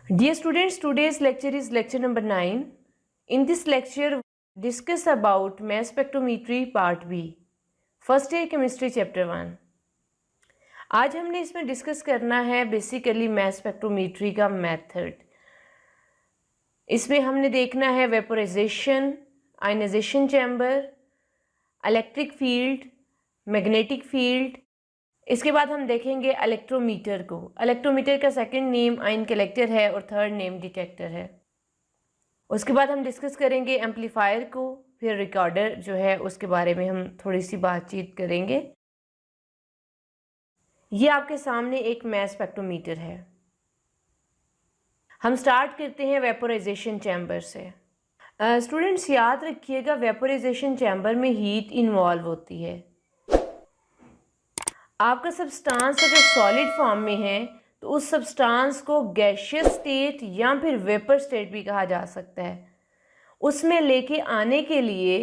Dear students, today's lecture is lecture number 9. In this lecture, discuss about mass spectrometry part B. First year chemistry chapter 1. आज हमने इसमें discuss करना है basically mass spectrometry का method. इसमें हमने देखना है vaporisation, ionisation chamber, electric field, magnetic field. इसके बाद हम देखेंगे इलेक्ट्रोमीटर को। इलेक्ट्रोमीटर का सेकंड नेम आयन कलेक्टर है और थर्ड नेम डिटेक्टर है। उसके बाद हम डिस्कस करेंगे एम्पलीफायर को, फिर रिकॉर्डर जो है उसके बारे में हम थोड़ी सी बातचीत करेंगे। ये आपके सामने एक मास स्पेक्ट्रोमीटर है। हम स्टार्ट करते हैं वेपोराइजेशन चैम्बर से। स्टूडेंट्स याद रखिएगा, वेपोराइजेशन चैम्बर में हीट इन्वॉल्व होती है। आपका सब्सटेंस अगर सॉलिड फॉर्म में है तो उस सब्सटेंस को गैसियस स्टेट या फिर वेपर स्टेट भी कहा जा सकता है। उसमें लेके आने के लिए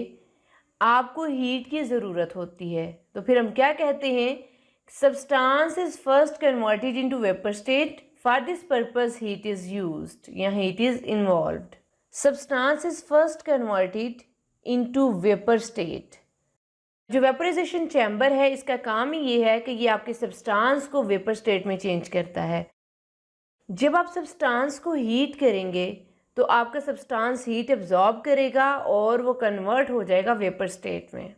आपको हीट की ज़रूरत होती है। तो फिर हम क्या कहते हैं, substance is first converted into vapour state. For this purpose heat is used या heat is involved. Substance is first converted into vapour state. जो वेपोराइजेशन चैम्बर है इसका काम ही ये है कि ये आपके सब्सटेंस को वेपर स्टेट में चेंज करता है। जब आप सब्सटेंस को हीट करेंगे तो आपका सब्सटेंस हीट एब्जॉर्ब करेगा और वो कन्वर्ट हो जाएगा वेपर स्टेट में।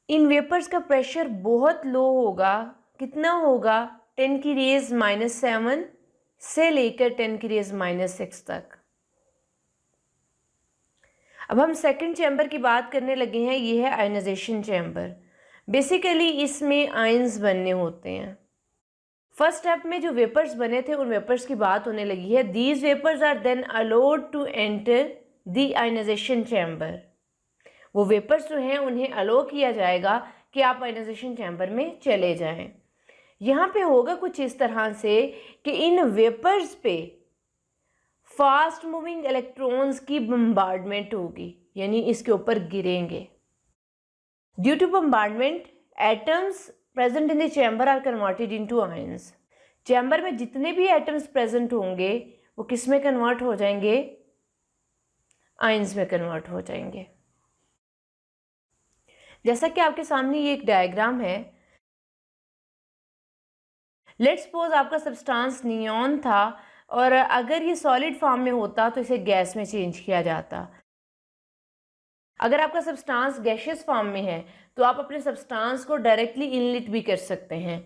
इन वेपर्स का प्रेशर बहुत लो होगा। कितना होगा? 10 की रेज़ -7 से लेकर 10 की रेज़ -6 तक। अब हम सेकंड चैम्बर की बात करने लगे हैं। ये है आयनाइजेशन चैम्बर। बेसिकली इसमें आयंस बनने होते हैं। फर्स्ट स्टेप में जो वेपर्स बने थे उन वेपर्स की बात होने लगी है। These vapours are then allowed to enter the ionisation chamber. वो वेपर्स जो हैं उन्हें अलाउ किया जाएगा कि आप आयनाइजेशन चैम्बर में चले जाएं। यहाँ पे होगा कुछ इस तरह से कि इन वेपर्स पे फास्ट मूविंग इलेक्ट्रॉन्स की बम्बार्डमेंट होगी, यानी इसके ऊपर गिरेंगे। Due to bombardment atoms present in the chamber are converted into ions. Chamber में जितने भी एटम्स प्रेजेंट होंगे वो किस में कन्वर्ट हो जाएंगे? आयंस में कन्वर्ट हो जाएंगे। जैसा कि आपके सामने ये एक डायग्राम है। लेट्स सपोज आपका सब्सटेंस नियॉन था और अगर ये सॉलिड फॉर्म में होता तो इसे गैस में चेंज किया जाता। अगर आपका सब्सटेंस गैसियस फॉर्म में है तो आप अपने सब्सटेंस को डायरेक्टली इनलेट भी कर सकते हैं।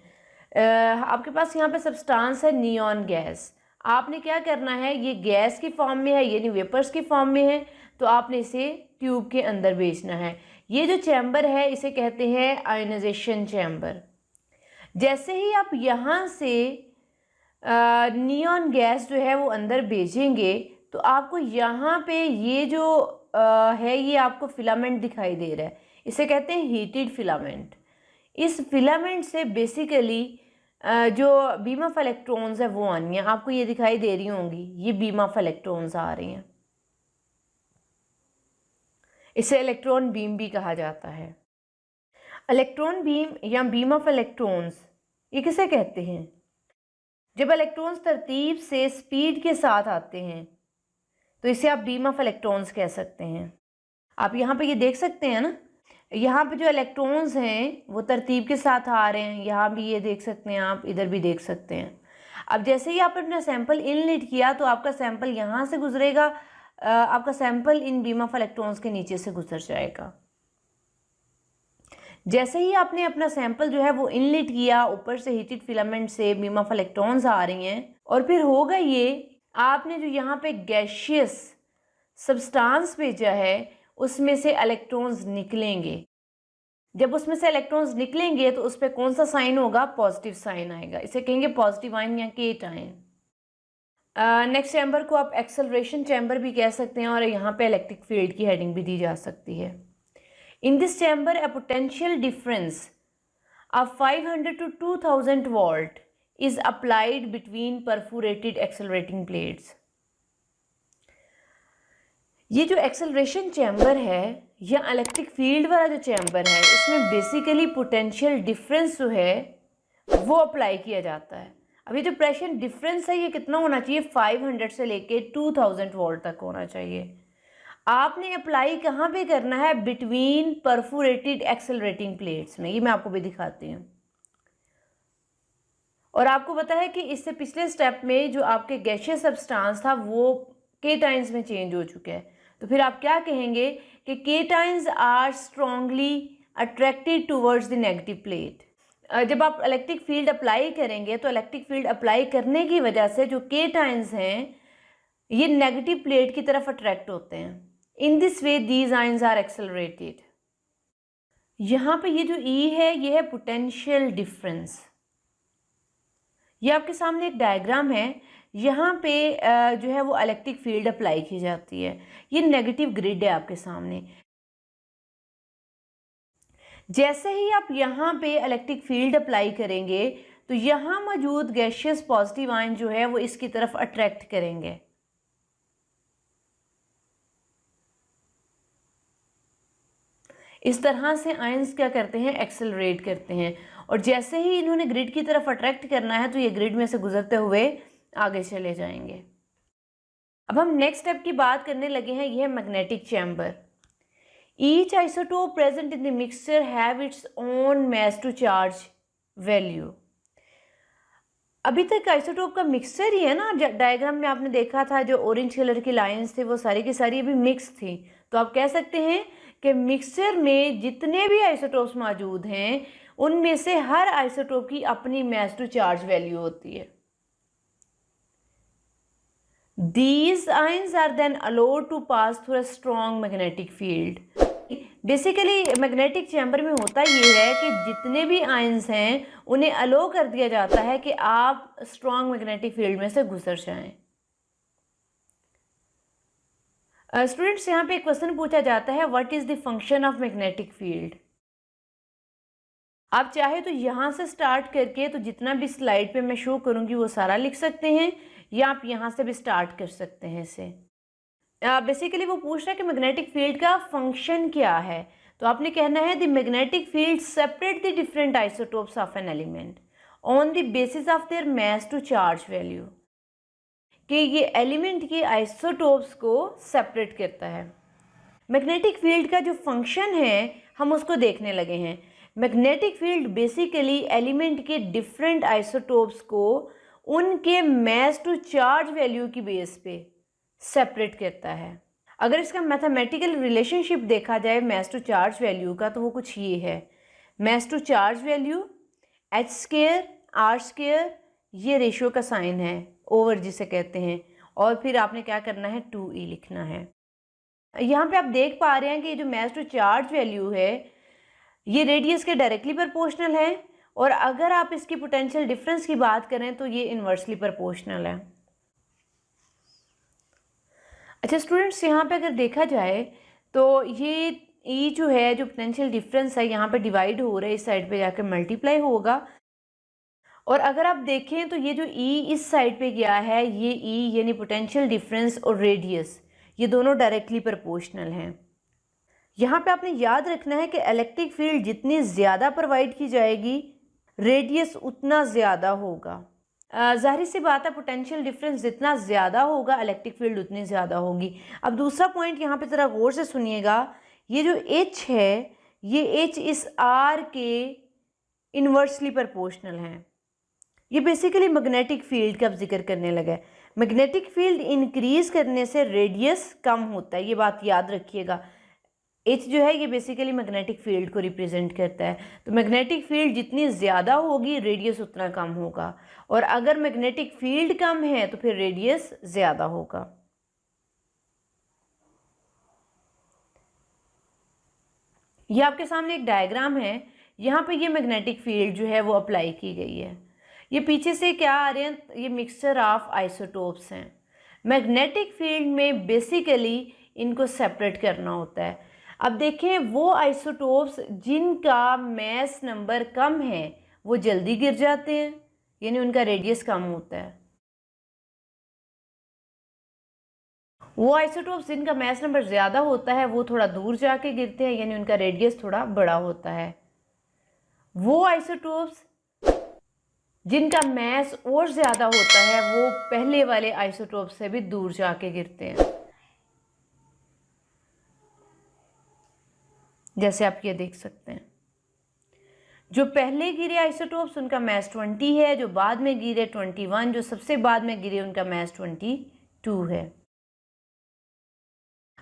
आपके पास यहाँ पे सब्सटेंस है नियॉन गैस। आपने क्या करना है, ये गैस की फॉर्म में है यानी वेपर्स की फॉर्म में है, तो आपने इसे ट्यूब के अंदर भेजना है। ये जो चैम्बर है इसे कहते हैं आयनाइजेशन चैम्बर। जैसे ही आप यहाँ से नियॉन गैस जो है वो अंदर भेजेंगे तो आपको यहाँ पे ये जो है ये आपको फिलामेंट दिखाई दे रहा है। इसे कहते हैं हीटेड फिलामेंट। इस फिलामेंट से बेसिकली जो बीम ऑफ इलेक्ट्रॉन्स है वो आनी है। आपको ये दिखाई दे रही होंगी, ये बीम ऑफ इलेक्ट्रॉन्स आ रही हैं। इसे इलेक्ट्रॉन बीम भी कहा जाता है। इलेक्ट्रॉन बीम या बीम ऑफ इलेक्ट्रॉन्स ये किसे कहते हैं? जब इलेक्ट्रॉन्स तरतीब से स्पीड के साथ आते हैं तो इसे आप बीम ऑफ इलेक्ट्रॉन्स कह सकते हैं। आप यहाँ पे ये देख सकते हैं ना, यहाँ पे जो इलेक्ट्रॉन्स हैं वो तरतीब के साथ आ रहे हैं। यहाँ भी ये देख सकते हैं, आप इधर भी देख सकते हैं। अब जैसे ही आपने अपना सैंपल इनलेट किया तो आपका सैंपल यहाँ से गुजरेगा, आपका sample in beam of electrons के नीचे से गुजर जाएगा। जैसे ही आपने अपना सैंपल जो है वो इनलेट किया, ऊपर से हीटेड फिलामेंट से बीम ऑफ इलेक्ट्रॉन्स आ रही हैं और फिर होगा ये, आपने जो यहाँ पे गैसियस सब्सटेंस भेजा है उसमें से इलेक्ट्रॉन्स निकलेंगे। जब उसमें से इलेक्ट्रॉन्स निकलेंगे तो उस पर कौन सा साइन होगा? पॉजिटिव साइन आएगा। इसे कहेंगे पॉजिटिव आयन या केट आयन। नेक्स्ट चैम्बर को आप एक्सेलरेशन चैम्बर भी कह सकते हैं और यहाँ पे इलेक्ट्रिक फील्ड की हेडिंग भी दी जा सकती है। In this chamber, a potential difference of 500 to 2000 volt is applied between perforated accelerating plates. ये जो एक्सेलरेशन चैम्बर है या इलेक्ट्रिक फील्ड वाला जो चैम्बर है इसमें बेसिकली पोटेंशियल डिफरेंस जो है वो अप्लाई किया जाता है। अभी जो प्रेशर डिफरेंस है ये कितना होना चाहिए, 500 से लेके 2000 वोल्ट तक होना चाहिए। आपने अप्लाई कहाँ पे करना है, बिटवीन परफोरेटेड एक्सेलरेटिंग प्लेट्स में। ये मैं आपको भी दिखाती हूँ। और आपको पता है कि इससे पिछले स्टेप में जो आपके गैसियस सब्सटेंस था वो केटाइंस में चेंज हो चुका है। तो फिर आप क्या कहेंगे कि cations are strongly attracted towards the negative plate. जब आप इलेक्ट्रिक फील्ड अप्लाई करेंगे तो इलेक्ट्रिक फील्ड अप्लाई करने की वजह से जो केटाइंस हैं ये नेगेटिव प्लेट की तरफ अट्रैक्ट होते हैं। In this way these ions are accelerated. यहाँ पे ये जो ई है ये है पोटेंशियल डिफरेंस। ये आपके सामने एक डायग्राम है। यहाँ पे जो है वो इलेक्ट्रिक फील्ड अप्लाई की जाती है। ये नेगेटिव ग्रिड है आपके सामने। जैसे ही आप यहाँ पे इलेक्ट्रिक फील्ड अप्लाई करेंगे तो यहाँ मौजूद गैसियस पॉजिटिव आयन जो है वो इसकी तरफ अट्रैक्ट करेंगे। इस तरह से आयंस क्या करते हैं, एक्सेलरेट करते हैं। और जैसे ही इन्होंने ग्रिड की तरफ अट्रैक्ट करना है तो ये ग्रिड में से गुजरते हुए आगे चले जाएंगे। अब हम नेक्स्ट स्टेप की बात करने लगे हैं, यह है magnetic chamber. Each isotope present in the mixture have its own mass to charge value. अभी तक आइसोटोप का मिक्सचर ही है ना, डायग्राम में आपने देखा था जो ऑरेंज कलर की लाइंस थे वो सारी की सारी अभी मिक्स थी। तो आप कह सकते हैं कि मिक्सचर में जितने भी आइसोटोप्स मौजूद हैं उनमें से हर आइसोटोप की अपनी मास टू चार्ज वैल्यू होती है। These ions are then allowed to pass through a strong magnetic field. Basically magnetic chamber में होता ये है कि जितने भी आयंस हैं उन्हें अलो कर दिया जाता है कि आप स्ट्रॉन्ग मैग्नेटिक फील्ड में से गुजर जाएं। स्टूडेंट्स यहाँ पे एक क्वेश्चन पूछा जाता है, what is the function of magnetic field. आप चाहे तो यहाँ से स्टार्ट करके तो जितना भी स्लाइड पे मैं शो करूँगी वो सारा लिख सकते हैं, या आप यहाँ से भी स्टार्ट कर सकते हैं इसे। बेसिकली वो पूछ रहा है कि मैग्नेटिक फील्ड का फंक्शन क्या है। तो आपने कहना है the magnetic field separate the different isotopes of an element on the basis of their mass to charge value. कि ये एलिमेंट के आइसोटोप्स को सेपरेट करता है। मैग्नेटिक फील्ड का जो फंक्शन है हम उसको देखने लगे हैं। मैग्नेटिक फील्ड बेसिकली एलिमेंट के डिफरेंट आइसोटोप्स को उनके मास टू चार्ज वैल्यू की बेस पे सेपरेट करता है। अगर इसका मैथमेटिकल रिलेशनशिप देखा जाए मास टू चार्ज वैल्यू का तो वो कुछ ये है, मास to charge value h² r², ये रेशियो का साइन है, ओवर जिसे कहते हैं, और फिर आपने क्या करना है 2e लिखना है। यहाँ पे आप देख पा रहे हैं कि ये जो मास टू चार्ज वैल्यू है ये रेडियस के डायरेक्टली प्रोपोर्शनल है, और अगर आप इसकी पोटेंशियल डिफरेंस की बात करें तो ये इन्वर्सली प्रोपोर्शनल है। अच्छा स्टूडेंट्स, यहाँ पे अगर देखा जाए तो ये ई जो है जो पोटेंशियल डिफरेंस है यहाँ पे डिवाइड हो रहा है, इस साइड पे जाकर मल्टीप्लाई होगा। और अगर आप देखें तो ये जो ई इस साइड पे गया है, ये ई यानी पोटेंशियल डिफरेंस और रेडियस ये दोनों डायरेक्टली प्रोपोर्शनल हैं। यहाँ पे आपने याद रखना है कि इलेक्ट्रिक फील्ड जितनी ज़्यादा प्रोवाइड की जाएगी रेडियस उतना ज़्यादा होगा। जाहिर सी बात है पोटेंशियल डिफरेंस जितना ज़्यादा होगा इलेक्ट्रिक फील्ड उतनी ज़्यादा होगी। अब दूसरा पॉइंट यहाँ पे ज़रा गौर से सुनिएगा, ये जो H है ये H इस R के इन्वर्सली प्रोपोर्शनल है। ये बेसिकली मैग्नेटिक फील्ड का जिक्र करने लगा है। मैग्नेटिक फील्ड इंक्रीज करने से रेडियस कम होता है, ये बात याद रखिएगा। H जो है ये बेसिकली मैग्नेटिक फील्ड को रिप्रेजेंट करता है। तो मैग्नेटिक फील्ड जितनी ज़्यादा होगी रेडियस उतना कम होगा, और अगर मैग्नेटिक फील्ड कम है तो फिर रेडियस ज़्यादा होगा। ये आपके सामने एक डायग्राम है, यहाँ पे ये मैग्नेटिक फील्ड जो है वो अप्लाई की गई है। ये पीछे से क्या आ रहे हैं, ये मिक्सचर ऑफ आइसोटोप्स हैं। मैग्नेटिक फील्ड में बेसिकली इनको सेपरेट करना होता है। अब देखें वो आइसोटोप्स जिनका मास नंबर कम है वो जल्दी गिर जाते हैं, यानी उनका रेडियस कम होता है। वो आइसोटोप्स जिनका मास नंबर ज़्यादा होता है वो थोड़ा दूर जाके गिरते हैं, यानी उनका रेडियस थोड़ा बड़ा होता है। वो आइसोटोप्स जिनका मैस और ज़्यादा होता है वो पहले वाले आइसोटोप से भी दूर जाके गिरते हैं, जैसे आप ये देख सकते हैं। जो पहले गिरे आइसोटोप्स उनका मैस 20 है, जो बाद में गिरे 21, जो सबसे बाद में गिरे उनका मैस 22 है।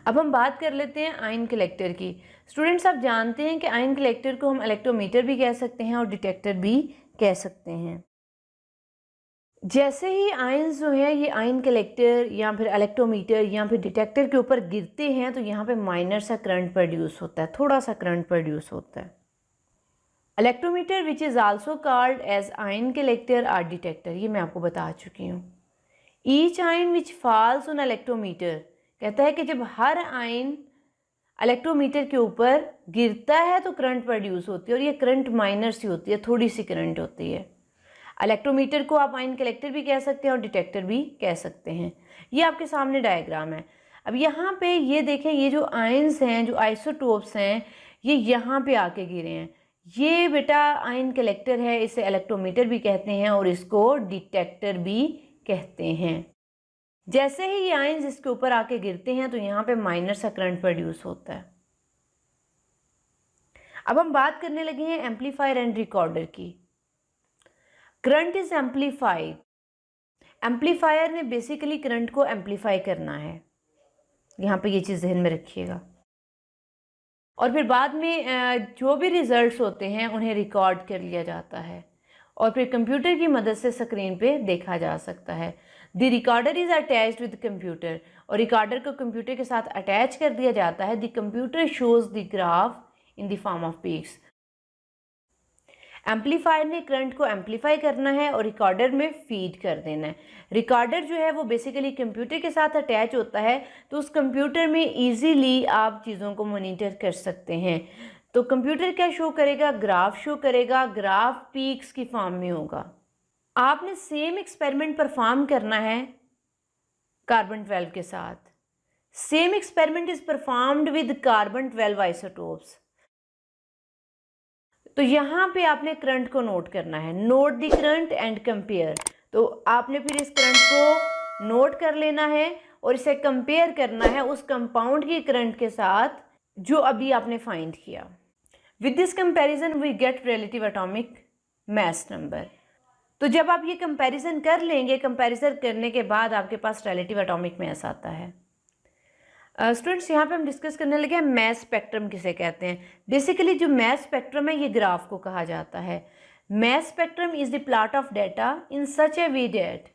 अब हम बात कर लेते हैं आयन कलेक्टर की। स्टूडेंट्स, आप जानते हैं कि आयन कलेक्टर को हम इलेक्ट्रोमीटर भी कह सकते हैं और डिटेक्टर भी कह सकते हैं। जैसे ही आयन्स जो है ये आयन कलेक्टर या फिर इलेक्ट्रोमीटर या फिर डिटेक्टर के ऊपर गिरते हैं तो यहाँ पे माइनर सा करंट प्रोड्यूस होता है, थोड़ा सा करंट प्रोड्यूस होता है। Electrometer which is also called as ion collector और डिटेक्टर, ये मैं आपको बता चुकी हूँ। Each ion which falls on electrometer, कहता है कि जब हर आयन इलेक्ट्रोमीटर के ऊपर गिरता है तो करंट प्रोड्यूस होती है, और ये करंट माइनर सी होती है, थोड़ी सी करंट होती है। इलेक्ट्रोमीटर को आप आयन कलेक्टर भी कह सकते हैं और डिटेक्टर भी कह सकते हैं। ये आपके सामने डायग्राम है। अब यहाँ पे ये देखें, ये जो आयन्स हैं, जो आइसोटोप्स हैं, ये यहाँ पे आके गिरे हैं। ये बेटा आयन कलेक्टर है, इसे इलेक्ट्रोमीटर भी कहते हैं और इसको डिटेक्टर भी कहते हैं। जैसे ही ये आयन्स इसके ऊपर आके गिरते हैं तो यहाँ पे माइनर सा करंट प्रोड्यूस होता है। अब हम बात करने लगे हैं एम्पलीफायर एंड रिकॉर्डर की। करंट इज एम्पलीफाइड, एम्पलीफायर ने बेसिकली करंट को एम्पलीफाई करना है, यहाँ पे ये चीज़ ध्यान में रखिएगा। और फिर बाद में जो भी रिजल्ट्स होते हैं उन्हें रिकॉर्ड कर लिया जाता है और फिर कंप्यूटर की मदद से स्क्रीन पे देखा जा सकता है। The recorder is attached with computer, और रिकॉर्डर को कंप्यूटर के साथ अटैच कर दिया जाता है। The computer shows the graph in the form of peaks. Amplifier ने करंट को एम्पलीफाई करना है और रिकॉर्डर में फीड कर देना है। रिकॉर्डर जो है वो बेसिकली कंप्यूटर के साथ अटैच होता है, तो उस कंप्यूटर में इजीली आप चीज़ों को मॉनिटर कर सकते हैं। तो कंप्यूटर क्या शो करेगा? ग्राफ शो करेगा। ग्राफ पीक्स की फॉर्म में होगा। आपने सेम एक्सपेरिमेंट परफॉर्म करना है कार्बन 12 के साथ। Same experiment is performed with carbon 12 isotopes. तो यहाँ पे आपने करंट को नोट करना है। Note the current and compare. तो आपने फिर इस करंट को नोट कर लेना है और इसे कंपेयर करना है उस कंपाउंड की करंट के साथ जो अभी आपने फाइंड किया। With this comparison we get relative atomic mass number. तो जब आप ये कंपैरिजन कर लेंगे, कंपैरिजन करने के बाद आपके पास रिलेटिव एटॉमिक मास आता है। स्टूडेंट्स, यहाँ पे हम डिस्कस करने लगे हैं मास स्पेक्ट्रम किसे कहते हैं। बेसिकली जो मास स्पेक्ट्रम है ये ग्राफ को कहा जाता है। Mass spectrum is the plot of data in such a way that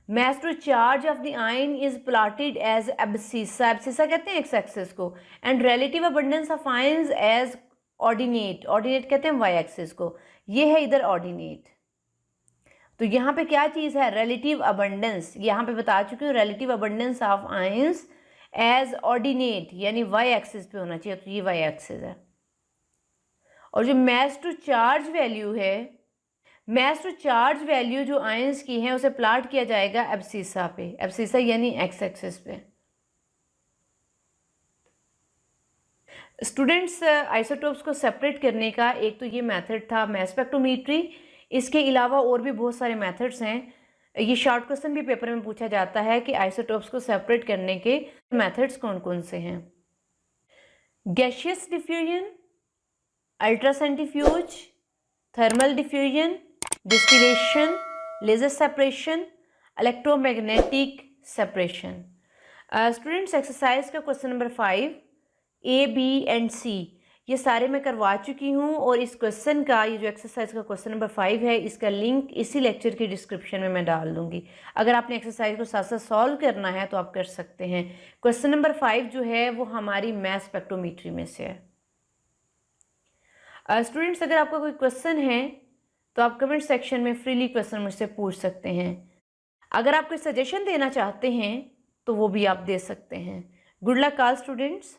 mass to charge of the ion is plotted as abscissa. Abscissa कहते हैं एक्स एक्सिस को, and relative abundance of ions as ordinate. Ordinate कहते हैं Y axis को, ये है इधर ordinate. तो यहाँ पे क्या चीज़ है? Relative abundance. यहाँ पे बता चुकी हूँ, relative abundance of ions as ordinate, यानी वाई एक्सिस पे होना चाहिए, तो ये वाई एक्सिस है। और जो मास टू चार्ज वैल्यू है, मास टू चार्ज वैल्यू जो आयंस की है उसे प्लॉट किया जाएगा एब्सिसा पे। एब्सिसा यानी एक्स एक्सिस पे। स्टूडेंट्स, आइसोटोप्स को सेपरेट करने का एक तो ये मेथड था मास स्पेक्ट्रोमेट्री। इसके अलावा और भी बहुत सारे मेथड्स हैं। ये शॉर्ट क्वेश्चन भी पेपर में पूछा जाता है कि आइसोटोप्स को सेपरेट करने के मेथड्स कौन कौन से हैं। Gaseous diffusion, ultracentrifuge, thermal diffusion, distillation, laser separation, electromagnetic separation. Students, exercise का question number 5 A, B and C ये सारे मैं करवा चुकी हूँ, और इस क्वेश्चन का, ये जो एक्सरसाइज का क्वेश्चन नंबर 5 है, इसका लिंक इसी लेक्चर की डिस्क्रिप्शन में मैं डाल दूँगी। अगर आपने एक्सरसाइज को साथ साथ सॉल्व करना है तो आप कर सकते हैं। क्वेश्चन नंबर 5 जो है वो हमारी मास स्पेक्ट्रोमेट्री में से है। स्टूडेंट्स, अगर आपका कोई क्वेश्चन है तो आप कमेंट सेक्शन में फ्रीली क्वेश्चन मुझसे पूछ सकते हैं। अगर आप कोई सजेशन देना चाहते हैं तो वो भी आप दे सकते हैं। Good luck all students.